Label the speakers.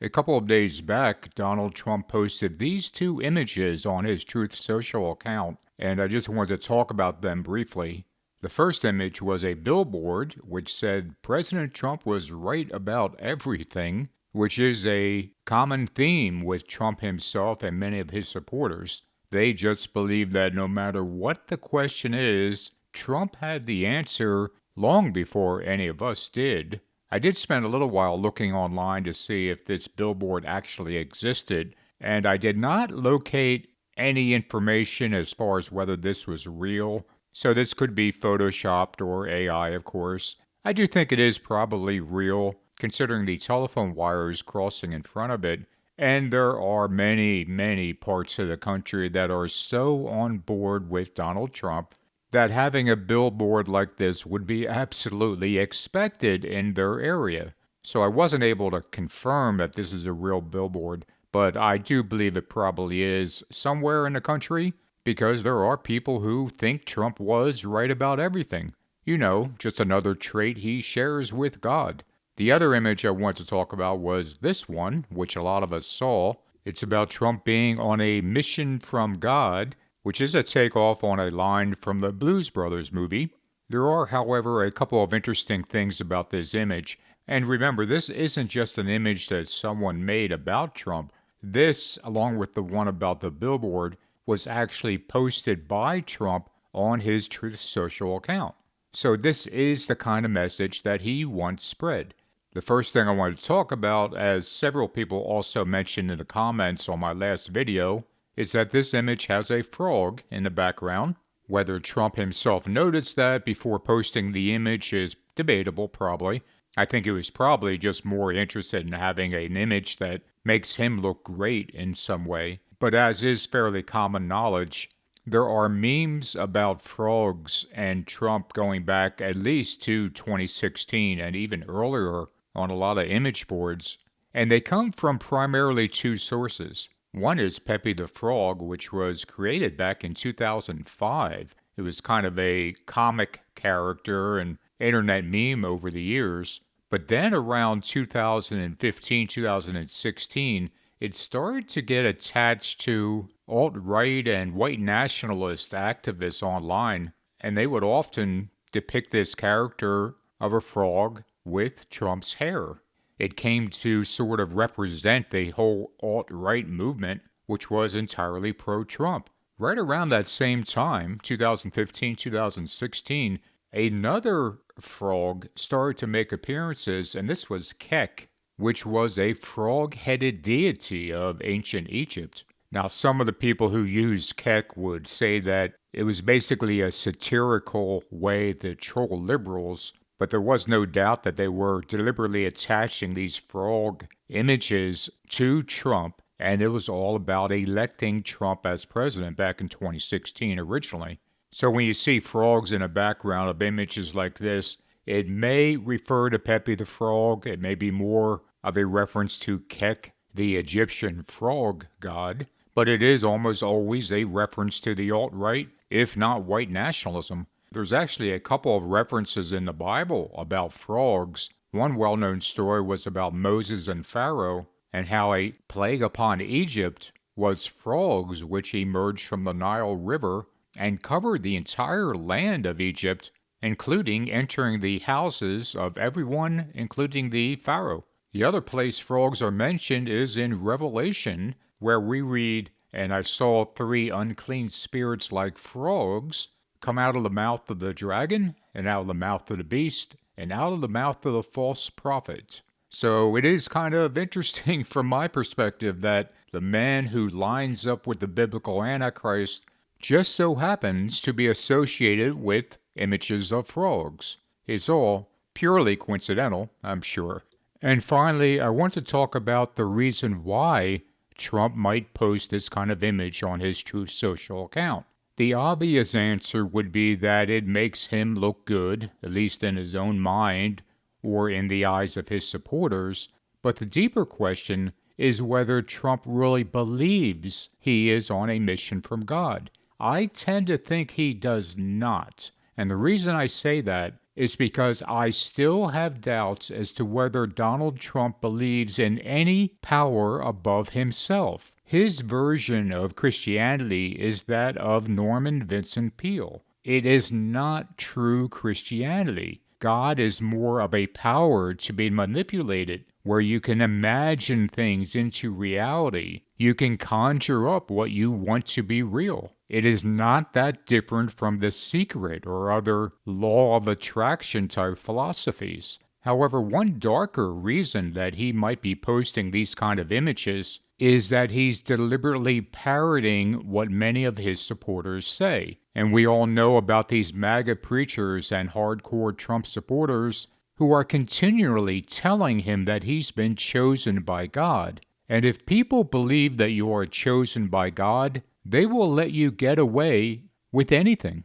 Speaker 1: A couple of days back, Donald Trump posted these two images on his Truth Social account, and I just wanted to talk about them briefly. The first image was a billboard which said President Trump was right about everything, which is a common theme with Trump himself and many of his supporters. They just believe that no matter what the question is, Trump had the answer long before any of us did. I did spend a little while looking online to see if this billboard actually existed, and I did not locate any information as far as whether this was real. So this could be photoshopped or AI, of course. I do think it is probably real, considering the telephone wires crossing in front of it. And there are many, many parts of the country that are so on board with Donald Trump that having a billboard like this would be absolutely expected in their area. So I wasn't able to confirm that this is a real billboard, but I do believe it probably is somewhere in the country because there are people who think Trump was right about everything. You know, just another trait he shares with God. The other image I want to talk about was this one, which a lot of us saw. It's about Trump being on a mission from God, which is a takeoff on a line from the Blues Brothers movie. There are, however, a couple of interesting things about this image. And remember, this isn't just an image that someone made about Trump. This, along with the one about the billboard, was actually posted by Trump on his Truth Social account. So this is the kind of message that he once spread. The first thing I want to talk about, as several people also mentioned in the comments on my last video, is that this image has a frog in the background. Whether Trump himself noticed that before posting the image is debatable, probably. I think he was probably just more interested in having an image that makes him look great in some way. But as is fairly common knowledge, there are memes about frogs and Trump going back at least to 2016 and even earlier on a lot of image boards. And they come from primarily two sources. One is Pepe the Frog, which was created back in 2005. It was kind of a comic character and internet meme over the years. But then around 2015, 2016, it started to get attached to alt-right and white nationalist activists online, and they would often depict this character of a frog with Trump's hair. It came to sort of represent the whole alt-right movement, which was entirely pro-Trump. Right around that same time, 2015, 2016, another frog started to make appearances, and this was Kek, which was a frog-headed deity of ancient Egypt. Now, some of the people who used Kek would say that it was basically a satirical way to troll liberals, but there was no doubt that they were deliberately attaching these frog images to Trump, and it was all about electing Trump as president back in 2016 originally. So when you see frogs in a background of images like this, it may refer to Pepe the Frog, it may be more of a reference to Kek, the Egyptian frog god, but it is almost always a reference to the alt-right, if not white nationalism. There's actually a couple of references in the Bible about frogs. One well-known story was about Moses and Pharaoh, and how a plague upon Egypt was frogs which emerged from the Nile River and covered the entire land of Egypt, including entering the houses of everyone, including the Pharaoh. The other place frogs are mentioned is in Revelation, where we read, "And I saw 3 unclean spirits like frogs come out of the mouth of the dragon, and out of the mouth of the beast, and out of the mouth of the false prophet." So it is kind of interesting from my perspective that the man who lines up with the biblical Antichrist just so happens to be associated with images of frogs. It's all purely coincidental, I'm sure. And finally, I want to talk about the reason why Trump might post this kind of image on his Truth Social account. The obvious answer would be that it makes him look good, at least in his own mind or in the eyes of his supporters. But the deeper question is whether Trump really believes he is on a mission from God. I tend to think he does not. And the reason I say that is because I still have doubts as to whether Donald Trump believes in any power above himself. His version of Christianity is that of Norman Vincent Peale. It is not true Christianity. God is more of a power to be manipulated, where you can imagine things into reality. You can conjure up what you want to be real. It is not that different from The Secret or other law of attraction type philosophies. However, one darker reason that he might be posting these kind of images is that he's deliberately parroting what many of his supporters say. And we all know about these MAGA preachers and hardcore Trump supporters who are continually telling him that he's been chosen by God. And if people believe that you are chosen by God, they will let you get away with anything.